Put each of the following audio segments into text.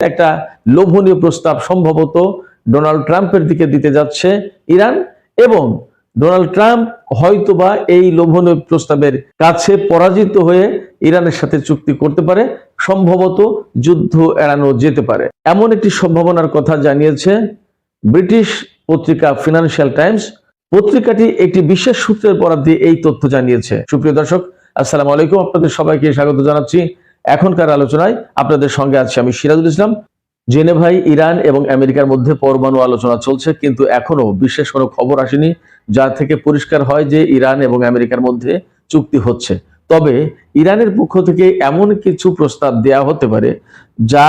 একটা লোভনীয় প্রস্তাব সম্ভবত ডোনাল্ড ট্রাম্পের দিকে দিতে যাচ্ছে ইরান, এবং ডোনাল্ড ট্রাম্প হয়তোবা এই লোভনীয় প্রস্তাবের কাছে পরাজিত হয়ে ইরানের সাথে চুক্তি করতে পারে, সম্ভবত যুদ্ধ এড়ানো যেতে পারে, এমন একটি সম্ভাবনার কথা জানিয়েছে ব্রিটিশ পত্রিকা ফিনান্সিয়াল টাইমস। পত্রিকাটি একটি বিশেষ সূত্রের বরাত দিয়ে এই তথ্য জানিয়েছে। সুপ্রিয় দর্শক, আসসালামু আলাইকুম, আপনাদের সবাইকে স্বাগত জানাচ্ছি এখনকার আলোচনায়। আপনাদের সঙ্গে আছি আমি সিরাজুল ইসলাম। জেনেভায় ইরান এবং আমেরিকার মধ্যে পরমাণু আলোচনা চলছে, কিন্তু এখনো বিশেষ কোনো খবর আসেনি যা থেকে পরিষ্কার হয় যে ইরান এবং আমেরিকার মধ্যে চুক্তি হচ্ছে। তবে ইরানের পক্ষ থেকে এমন কিছু প্রস্তাব দেয়া হতে পারে যা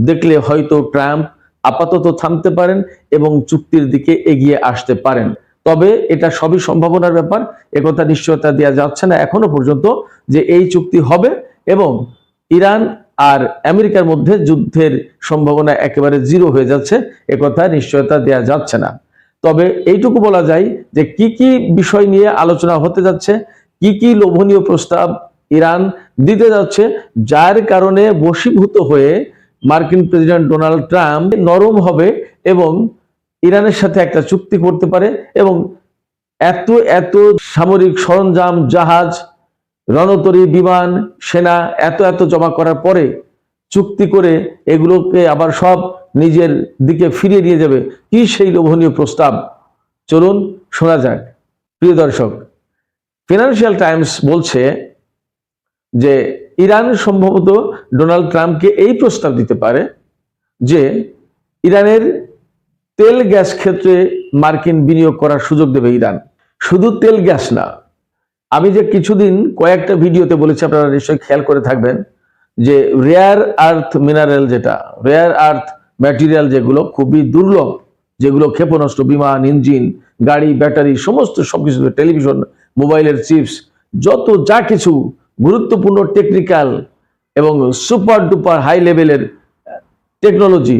দেখলে হয়তো ট্রাম্প আপাতত থামতে পারেন এবং চুক্তির দিকে এগিয়ে আসতে পারেন। তবে এটা সবই সম্ভাবনার ব্যাপার, একথা নিশ্চয়তা দেওয়া যাচ্ছে না এখনো পর্যন্ত যে এই চুক্তি হবে এবং ইরান আর আমেরিকার মধ্যে যুদ্ধের সম্ভাবনা একেবারে জিরো হয়ে যাচ্ছে, একথা নিশ্চয়তা দেওয়া যাচ্ছে না। তবে এইটুকু বলা যায় যে কি কি বিষয় নিয়ে আলোচনা হতে যাচ্ছে, কি কি লোভনীয় প্রস্তাব ইরান দিতে যাচ্ছে, যার কারণে বশীভূত হয়ে মার্কিন প্রেসিডেন্ট ডোনাল্ড ট্রাম্প নরম হবে এবং ইরানের সাথে একটা চুক্তি করতে পারে এবং এত এত সামরিক সরঞ্জাম, জাহাজ, রণতরী, বিমান, সেনা এত এত জমা করার পরে চুক্তি করে এগুলোকে আবার সব নিজের দিকে ফিরিয়ে নিয়ে যাবে। কি সেই লোভনীয় প্রস্তাব, চলুন শোনা যাক। প্রিয় দর্শক, ফিনান্সিয়াল টাইমস বলছে যে ইরান সম্ভবত ডোনাল্ড ট্রাম্পকে এই প্রস্তাব দিতে পারে যে ইরানের তেল গ্যাস ক্ষেত্রে মার্কিন বিনিয়োগ করার সুযোগ দেবে ইরান। শুধু তেল গ্যাস না, আমি যে কিছুদিন কয়েকটা ভিডিওতে বলেছি, আপনারা নিশ্চয়ই খেয়াল করে থাকবেন, যে রেয়ার আর্থ মিনারেল, যেটা রেয়ার আর্থ ম্যাটেরিয়াল, যেগুলো খুবই দুর্লভ, যেগুলো ক্ষেপণাস্ত্র, বিমান, ইঞ্জিন, গাড়ি, ব্যাটারি, সমস্ত সবকিছু, টেলিভিশন, মোবাইলের চিপস, যত যা কিছু গুরুত্বপূর্ণ টেকনিক্যাল এবং সুপার ডুপার হাই লেভেলের টেকনোলজি,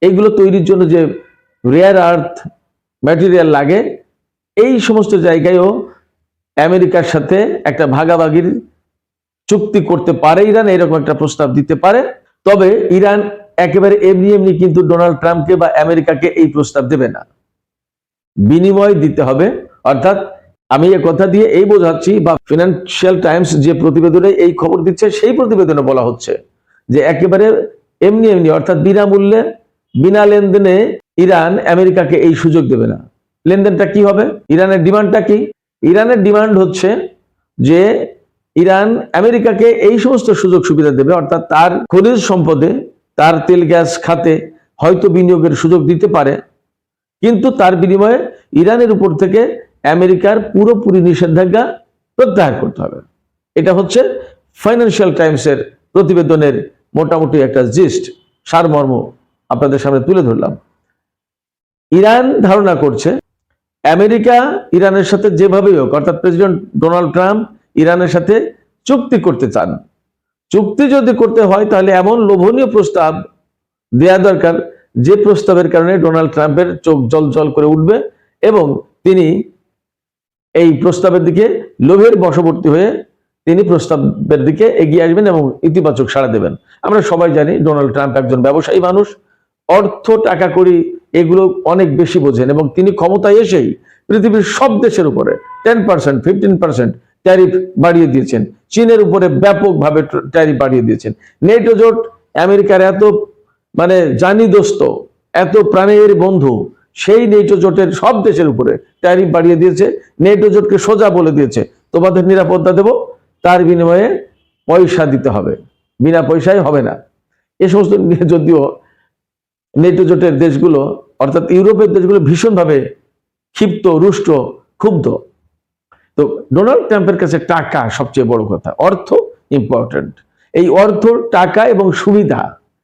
এইগুলো তৈরির জন্য যে রেয়ার আর্থ ম্যাটেরিয়াল লাগে, এই সমস্ত জায়গায়ও আমেরিকার সাথে একটা ভাগাভাগির চুক্তি করতে পারে ইরান, এরকম একটা প্রস্তাব দিতে পারে। তবে ইরান একেবারে এমনি এমনি কিন্তু ডোনাল্ড ট্রাম্পকে বা আমেরিকাকে এই প্রস্তাব দেবে না, বিনিময় দিতে হবে। অর্থাৎ আমি এ কথা দিয়ে এই বোঝাচ্ছি, বা ফিনান্সিয়াল টাইমস যে প্রতিবেদনে এই খবর দিচ্ছে সেই প্রতিবেদনে বলা হচ্ছে যে একেবারে এমনি এমনি, অর্থাৎ বিনামূল্যে, বিনা লেনদেনে ইরান আমেরিকাকে এই সুযোগ দেবে না। লেনদেনটা কি হবে? ইরানের ডিমান্ডটা কি? ইরানের ডিমান্ড হচ্ছে যে ইরান আমেরিকাকে এই সমস্ত সুযোগ সুবিধা দেবে, অর্থাৎ তার খনিজ সম্পদে, তার তেল গ্যাস খাতে হয়তো বিনিয়োগের সুযোগ দিতে পারে, কিন্তু তার বিনিময়ে ইরানের উপর থেকে আমেরিকার পুরোপুরি নিষেধাজ্ঞা প্রত্যাহার করতে হবে। এটা হচ্ছে ফাইন্যান্সিয়াল টাইমসের প্রতিবেদনের মোটামুটি একটা জিস্ট, সারমর্ম আপনাদের সামনে তুলে ধরলাম। ইরান ধারণা করছে আমেরিকা ইরানের সাথে যেভাবেই হোক, অর্থাৎ প্রেসিডেন্ট ডোনাল্ড ট্রাম্প ইরানের সাথে চুক্তি করতে চান। চুক্তি যদি করতে হয় তাহলে এমন লোভনীয় প্রস্তাব দেয়া দরকার যে প্রস্তাবের কারণে ডোনাল্ড ট্রাম্পের চোখ জল জল করে উঠবে এবং তিনি এই প্রস্তাবের দিকে লোভের বশবর্তী হয়ে তিনি প্রস্তাবের দিকে এগিয়ে আসবেন এবং ইতিবাচক সাড়া দেবেন। আমরা সবাই জানি ডোনাল্ড ট্রাম্প একজন ব্যবসায়ী মানুষ, অর্থ, টাকা কড়ি এগুলো অনেক বেশি বোঝেন এবং তিনি ক্ষমতায় এসেই পৃথিবীর সব দেশের উপরে 10%, 15% ট্যারিফ বাড়িয়ে দিয়েছেন। চীনের উপরে ব্যাপকভাবে ট্যারিফ বাড়িয়ে দিয়েছেন। নেটো জোট আমেরিকার এত জানি দোস্ত, এত প্রাণের বন্ধু, সেই নেটো জোটের সব দেশের উপরে ট্যারিফ বাড়িয়ে দিয়েছে। নেটো জোটকে সোজা বলে দিয়েছে তোমাদের নিরাপত্তা দেব, তার বিনিময়ে পয়সা দিতে হবে, বিনা পয়সায় হবে না। এ সমস্ত নিয়ে যদিও নেটো জোটের দেশগুলো, অর্থাৎ ইউরোপের দেশগুলো ভীষণভাবে ক্ষিপ্ত, রুষ্ট, ক্ষুব্ধ। তো ডোনাল্ড ট্রাম্পের কাছে টাকা সবচেয়ে বড় কথা, অর্থ ইম্পর্টেন্ট। এই অর্থ, টাকা এবং সুবিধা,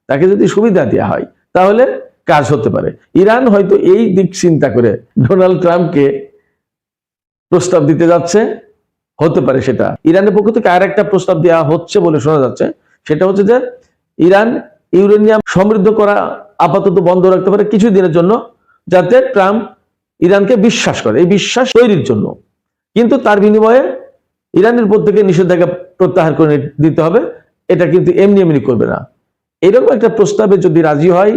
তাকে যদি সুবিধা দেওয়া হয় তাহলে কাজ হতে পারে। ইরান হয়তো এই দিক চিন্তা করে ডোনাল্ড ট্রাম্পকে প্রস্তাব দিতে যাচ্ছে, হতে পারে সেটা। ইরানের পক্ষ থেকে আর একটা প্রস্তাব দেওয়া হচ্ছে বলে শোনা যাচ্ছে, সেটা হচ্ছে যে ইরান ইউরেনিয়াম সমৃদ্ধ করা আপাতত বন্ধ রাখতে পারে কিছু দিনের জন্য, যাতে ট্রাম্প ইরানকে বিশ্বাস করে, এই বিশ্বাস তৈরির জন্য। কিন্তু তার বিনিময়ে ইরানের উপর থেকে নিষেধাজ্ঞা প্রত্যাহার করে দিতে হবে। এটা কিন্তু এমনি এমনি করবে না। এরকম একটা প্রস্তাবে যদি রাজি হয়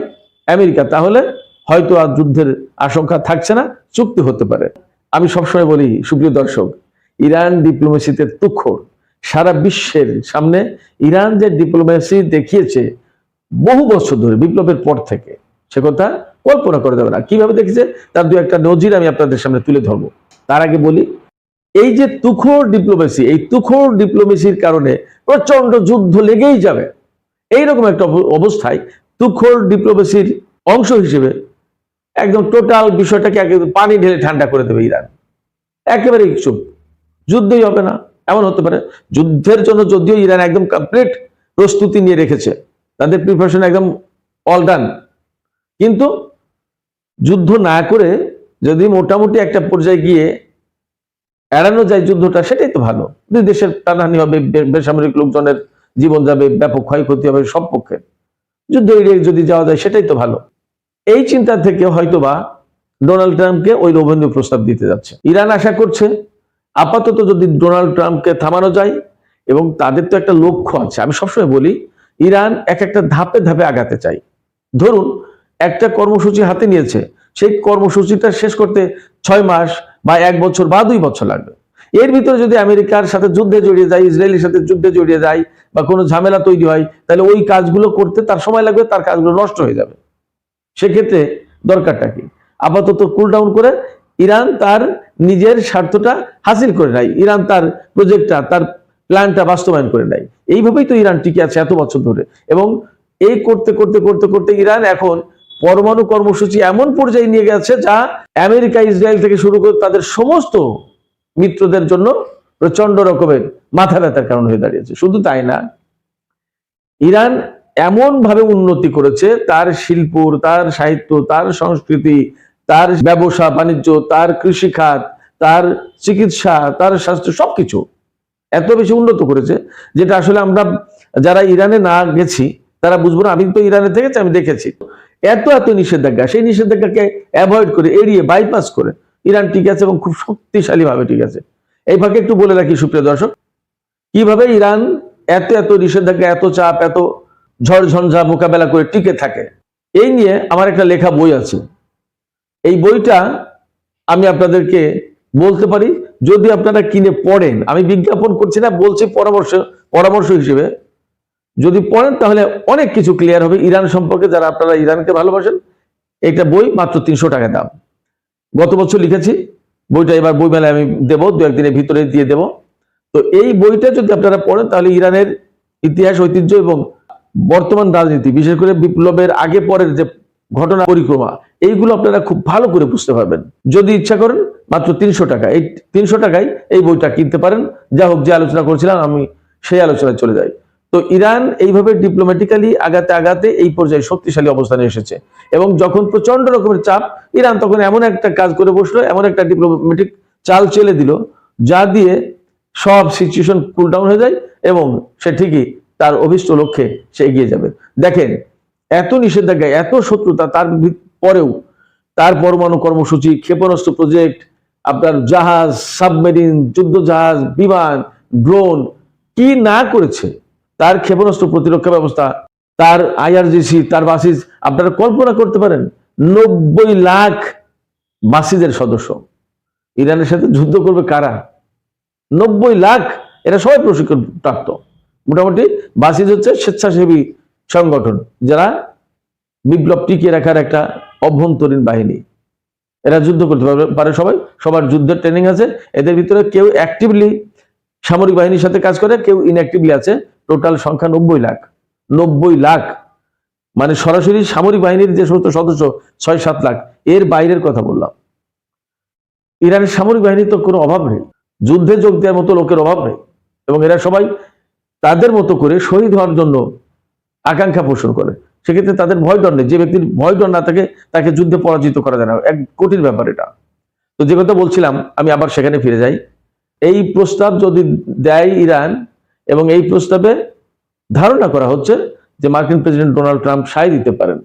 আমেরিকা, তাহলে হয়তো আর যুদ্ধের আশঙ্কা থাকছে না, চুক্তি হতে পারে। আমি সবসময় বলি সুপ্রিয় দর্শক, ইরান ডিপ্লোমেসিতে তুখোড়। সারা বিশ্বের সামনে ইরান যে ডিপ্লোমেসি দেখিয়েছে বহু বছর ধরে, বিপ্লবের পর থেকে, সে কথা কল্পনা করা যাবে না। কিভাবে দেখেছে তার দু একটা নজির আমি আপনাদের সামনে তুলে ধরবো। তার আগে বলি, এই যে তুখোড় ডিপ্লোমেসি, এই তুখোড় ডিপ্লোমেসির কারণে প্রচন্ড যুদ্ধ লেগেই যাবে। এইরকম একটা অবস্থায় তুখোড় ডিপ্লোমেসির অংশ হিসেবে একদম টোটাল বিষয়টাকে পানি ঢেলে ঠান্ডা করে দেবে ইরান। একেবারে চুপ, যুদ্ধই হবে না, এমন হতে পারে। যুদ্ধের জন্য যদিও ইরান একদম কমপ্লিট প্রস্তুতি নিয়ে রেখেছে, তাদের প্রিপারেশন একদম অল ডান, কিন্তু যুদ্ধ না করে যদি মোটামুটি একটা পর্যায়ে গিয়ে এড়ানো যায় যুদ্ধটা, সেটাই তো ভালো। দুই দেশের প্রাণহানি হবে, বেসামরিক লোকজনের জীবন যাবে, ব্যাপক ক্ষয়ক্ষতি হবে সব পক্ষে। যুদ্ধ এড়িয়ে যদি যাওয়া যায় সেটাই তো ভালো। এই চিন্তা থেকে হয়তোবা ডোনাল্ড ট্রাম্পকে ওই লোভনীয় প্রস্তাব দিতে যাচ্ছে ইরান। আশা করছে আপাতত যদি ডোনাল্ড ট্রাম্পকে থামানো যায়, এবং তাদের তো একটা লক্ষ্য আছে। আমি সবসময় বলি, ইরান একটা ধাপে ধাপে আগাতে চাই। ধরুন একটা কর্মসূচি হাতে নিয়েছে, সেই কর্মসূচিটা শেষ করতে 6 মাস বা 1 বছর বা 2 বছর লাগবে। এর ভিতরে যদি আমেরিকার সাথে যুদ্ধে জড়িয়ে যায়, ইসরায়েলের সাথে যুদ্ধে জড়িয়ে যায়, বা কোনো ঝামেলা তৈরি হয়, তাহলে ওই কাজগুলো করতে তার সময় লাগবে, তার কাজগুলো নষ্ট হয়ে যাবে। সেক্ষেত্রে দরকারটা কি? আপাতত কুল ডাউন করে ইরান তার নিজের স্বার্থটা হাসিল করে নেয়, ইরান তার প্রজেক্টটা, তার প্ল্যানটা বাস্তবায়ন করে নেয়। এইভাবেই তো ইরান টিকে আছে এত বছর ধরে। এবং এই করতে করতে করতে করতে ইরান এখন পরমাণু কর্মসূচি এমন পর্যায়ে নিয়ে গেছে, যা আমেরিকা, ইসরায়েল থেকে শুরু করে তাদের সমস্ত মিত্রদের জন্য প্রচন্ড রকমের মাথা ব্যথার কারণ হয়ে দাঁড়িয়েছে। শুধু তাই না, ইরান এমন ভাবে উন্নতি করেছে, তার শিল্প, তার সাহিত্য, তার সংস্কৃতি, তার ব্যবসা বাণিজ্য, তার কৃষি খাত, তার চিকিৎসা, তার স্বাস্থ্য, সবকিছু এত বেশি উন্নত করেছে, যেটা আসলে আমরা যারা ইরানে না গেছি তারা বুঝবো না। আমি তো ইরানে থেকেছি, আমি দেখেছি। এত এত নিষেধাজ্ঞা, সেই নিষেধাজ্ঞাকে অ্যাভয়েড করে, এড়িয়ে, বাইপাস করে ইরান ঠিক আছে, এবং খুব শক্তিশালী ভাবে ঠিক আছে। এই ভাগে একটু বলে রাখি সুপ্রিয় দর্শক, কিভাবে ইরান এত এত নিষেধাজ্ঞা, এত চাপ, এত ঝড় ঝঞ্ঝা মোকাবেলা করে টিকে থাকে। এই নিয়ে আমার একটা লেখা বই আছে। এই বইটা আমি আপনাদেরকে বলতে পারি, যদি আপনারা কিনে পড়েন, আমি বিজ্ঞাপন করছি না, বলছি পরামর্শ হিসেবে, যদি পড়েন তাহলে অনেক কিছু ক্লিয়ার হবে ইরান সম্পর্কে। যারা আপনারা ইরানকে ভালোবাসেন, একটা বই মাত্র 300 টাকা দাম। গত বছর লিখেছি বইটা, এবার বই মেলায় আমি দেবো, 2-1 দিনের ভিতরে দিয়ে দেব। তো এই বইটা যদি আপনারা পড়েন, তাহলে ইরানের ইতিহাস, ঐতিহ্য এবং বর্তমান রাজনীতি, বিশেষ করে বিপ্লবের আগে পরের যে ঘটনা পরিক্রমা, এইগুলো আপনারা খুব ভালো করে বুঝতে পারবেন। যদি ইচ্ছা করেন, মাত্র 300 টাকা, এই 300 টাকায় এই বইটা কিনতে পারেন। যা হোক, যে আলোচনা করছিলাম আমি সেই আলোচনায় চলে যাই। তো ইরান এইভাবে ডিপ্লোম্যাটিক্যালি আগাতে আগাতে এই পর্যায়ে শক্তিশালী অবস্থানে এসেছে, এবং যখন প্রচন্ড রকমের চাপ, ইরান তখন এমন একটা কাজ করে বসলো, এমন একটা ডিপ্লোম্যাটিক চাল চেলে দিল, যা দিয়ে সব সিচুয়েশন কুল ডাউন হয়ে যায়, এবং সে ঠিকই তার অভিষ্ট লক্ষ্যে সে এগিয়ে যাবে। দেখেন, এত নিষেধাজ্ঞা, এত শত্রুতা, তার পরেও তার পরমাণু কর্মসূচি, ক্ষেপণাস্ত্র প্রজেক্ট, আপনার জাহাজ, সাবমেরিন, যুদ্ধ জাহাজ, বিমান, ড্রোন, কি না করেছে, তার ক্ষেপণাস্ত্র প্রতিরক্ষা ব্যবস্থা, তার আইআরজিসি, তার বাসিজ। আপনারা কল্পনা করতে পারেন, 90 লাখ বাসিজের সদস্য ইরানের সাথে যুদ্ধ করবে কারা? 90 লাখ। এরা সবাই প্রশিক্ষণ প্রাপ্ত। মোটামুটি বাসিজ হচ্ছে স্বেচ্ছাসেবী সংগঠন, যারা বিপ্লব টিকিয়ে রাখার একটা অভ্যন্তরীণ বাহিনী। এরা যুদ্ধ করতে পারে, সবার যুদ্ধের ট্রেনিং আছে। এদের ভিতরে কেউ অ্যাক্টিভলি সামরিক বাহিনীর সাথে কাজ করে, কেউ ইনঅ্যাক্টিভলি আছে। টোটাল সংখ্যা 90 লাখ। 90 লাখ মানে সরাসরি সামরিক বাহিনীর যে সমস্ত সদস্য 6-7 লাখ, এর বাইরের কথা বললাম। ইরানের সামরিক বাহিনীর তো কোনো অভাব নেই, যুদ্ধে যোগ দেওয়ার মতো লোকের অভাব নেই, এবং এরা সবাই তাদের মতো করে শহীদ হওয়ার জন্য আকাঙ্ক্ষা পোষণ করে। সেক্ষেত্রে তাদের ভয় ডর নেই। যে ব্যক্তির ভয় ডর না থাকে, তাকে যুদ্ধে পরাজিত করা যায় না। এক কঠিন ব্যাপার এটা। তো যে কথা বলছিলাম, আমি আবার সেখানে ফিরে যাই। এই প্রস্তাব যদি দেয় ইরান, এবং এই প্রস্তাবে ধারণা করা হচ্ছে যে মার্কিন প্রেসিডেন্ট ডোনাল্ড ট্রাম্প সায় দিতে পারেন,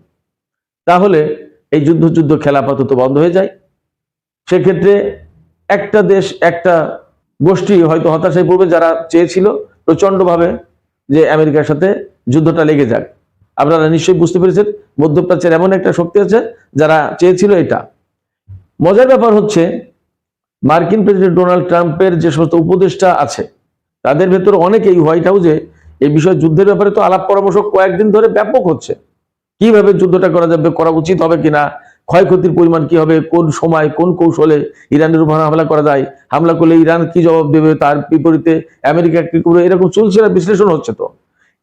তাহলে এই যুদ্ধ খেলা আপাতত বন্ধ হয়ে যায়। সেক্ষেত্রে একটা দেশ, একটা গোষ্ঠী হয়তো হতাশায় পড়বে, যারা চেয়েছিল প্রচন্ডভাবে যে আমেরিকার সাথে যুদ্ধটা লেগে যাক। আপনারা নিশ্চয়ই বুঝতে পেরেছেন মধ্যপ্রাচ্যের এমন একটা শক্তি আছে যারা চেয়েছিল এটা। মজার ব্যাপার হচ্ছে মার্কিন প্রেসিডেন্ট ডোনাল্ড ট্রাম্পের যে সমস্ত উপদেষ্টা আছে তাদের ভেতরে অনেকেই হোয়াইট হাউসে এই বিষয়ে যুদ্ধের ব্যাপারে তো আলাপ পরামর্শ কয়েকদিন ধরে ব্যাপক হচ্ছে, কিভাবে যুদ্ধটা করা যাবে, করা উচিত হবে কিনা, ক্ষয়ক্ষতির পরিমাণ কি হবে, কোন সময় কোন কৌশলে ইরানের উপর হামলা করা যায়, হামলা করলে ইরান কি জবাব দেবে, তার বিপরীতে আমেরিকা কি করবে, এরকম চলছে না, বিশ্লেষণ হচ্ছে। তো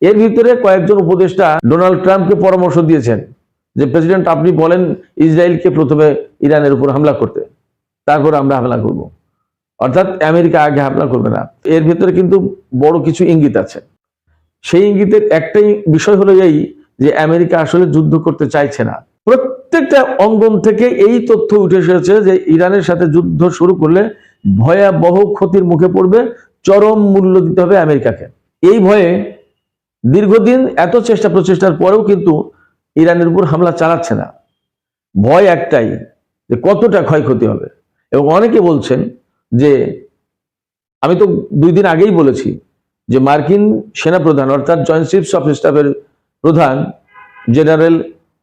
এর ভিতরে কয়েকজন উপদেষ্টা ডোনাল্ড ট্রাম্পকে পরামর্শ দিয়েছেন যে প্রেসিডেন্ট আপনি বলেন ইসরায়েলকে প্রথমে ইরানের উপর হামলা করতে, তারপর আমরা হামলা করব, অর্থাৎ আমেরিকা আগে হামলা করবে না। এর ভিতরে কিন্তু বড় কিছু ইঙ্গিত আছে। সেই ইঙ্গিতের একটাই বিষয় হলো এই যে আমেরিকা আসলে যুদ্ধ করতে চাইছে না। প্রত্যেকটা অঙ্গন থেকে এই তথ্য উঠে এসেছে যে ইরানের সাথে যুদ্ধ শুরু করলে ভয়াবহ ক্ষতির মুখে পড়বে, চরম মূল্য দিতে হবে আমেরিকাকে। এই ভয়ে দীর্ঘদিন এত চেষ্টা প্রচেষ্টার পরেও কিন্তু ইরানের উপর হামলা চালাচ্ছে না। ভয় একটাই যে কতটা ক্ষয়ক্ষতি হবে। এবং অনেকে বলছেন যে, আমি তো 2 দিন আগেই বলেছি যে মার্কিন সেনাপ্রধান অর্থাৎ জয়েন্ট চিফস অফ স্টাফের প্রধান জেনারেল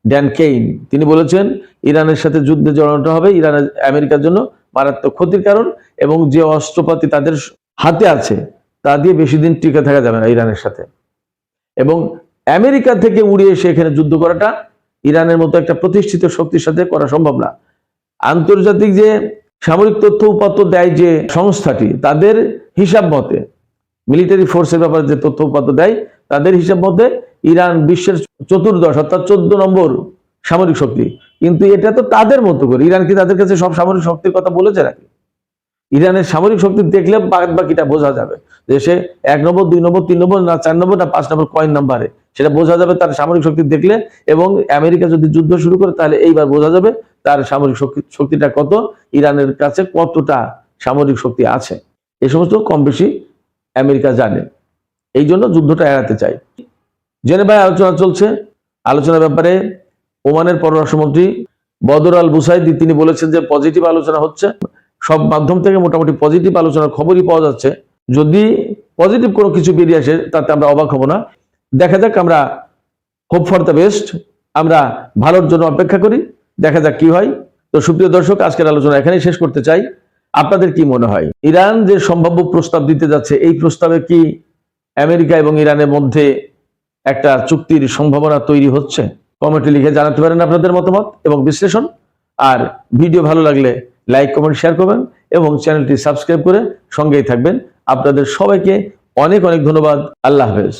ড্যান কেইন তিনি বলেছেন ইরানের সাথে যুদ্ধে জড়ানোটা হবে ইরানের আমেরিকার জন্য মারাত্মক ক্ষতির কারণ, এবং যে অস্ত্রপাতি তাদের হাতে আছে তা দিয়ে বেশি দিন টিকে থাকা যাবে না ইরানের সাথে। এবং আমেরিকা থেকে উড়ে এসে এখানে যুদ্ধ করাটা ইরানের মতো একটা প্রতিষ্ঠিত শক্তির সাথে করা সম্ভব না। আন্তর্জাতিক যে সামরিক তথ্য উপাত্ত দেয় যে সংস্থাটি, তাদের হিসাব মতে মিলিটারি ফোর্সের ব্যাপারে যে তথ্য উপাত্ত দেয় তাদের হিসাব মতে ইরান বিশ্বের 14 অর্থাৎ 14 নম্বর সামরিক শক্তি। কিন্তু এটা তো তাদের মতো করে, ইরান কি তাদের কাছে সব সামরিক শক্তির কথা বলেছে নাকি? ইরানের সামরিক শক্তি দেখলে বাকিটা বোঝা যাবে যে সে 1 নম্বর 2 নম্বর 3 নম্বর না 4 নম্বর না 5 নম্বর কয়েন নাম্বারে, সেটা বোঝা যাবে তার সামরিক শক্তি দেখলে। এবং আমেরিকা যদি যুদ্ধ শুরু করে তাহলে এইবার বোঝা যাবে তার সামরিক শক্তিটা কত, ইরানের কাছে কতটা সামরিক শক্তি আছে। এই সমস্ত কম বেশি আমেরিকা জানে, এই জন্য যুদ্ধটা এড়াতে চায়। জেনেভায় আলোচনা চলছে। আলোচনার ব্যাপারে ওমানের পররাষ্ট্রমন্ত্রী বদর আল বুসাইদি তিনি বলেছেন যে পজিটিভ আলোচনা হচ্ছে, সব মাধ্যম থেকে মোটামুটি পজিটিভ আলোচনার খবরই পাওয়া যাচ্ছে। যদি পজিটিভ কোনো কিছু বেরিয়ে আসে তাতে আমরা অবাক হব না। দেখা যাক, আমরা হোপ ফর দ্য বেস্ট, আমরা ভালোর জন্য অপেক্ষা করি, দেখা যাক কি হয়। তো সুপ্রিয় দর্শক, আজকের আলোচনা এখানেই শেষ করতে চাই। আপনাদের কি মনে হয় ইরান যে সম্ভাব্য প্রস্তাব দিতে যাচ্ছে, এই প্রস্তাবে কি আমেরিকা এবং ইরানের মধ্যে একটা চুক্তির সম্ভাবনা তৈরি হচ্ছে? কমেন্টে লিখে জানাতে পারেন আপনাদের মতামত এবং বিশ্লেষণ। আর ভিডিও ভালো লাগলে লাইক কমেন্ট শেয়ার করবেন এবং চ্যানেলটি সাবস্ক্রাইব করে সঙ্গেই থাকবেন। আপনাদের সবাইকে অনেক অনেক ধন্যবাদ। আল্লাহ হাফেজ।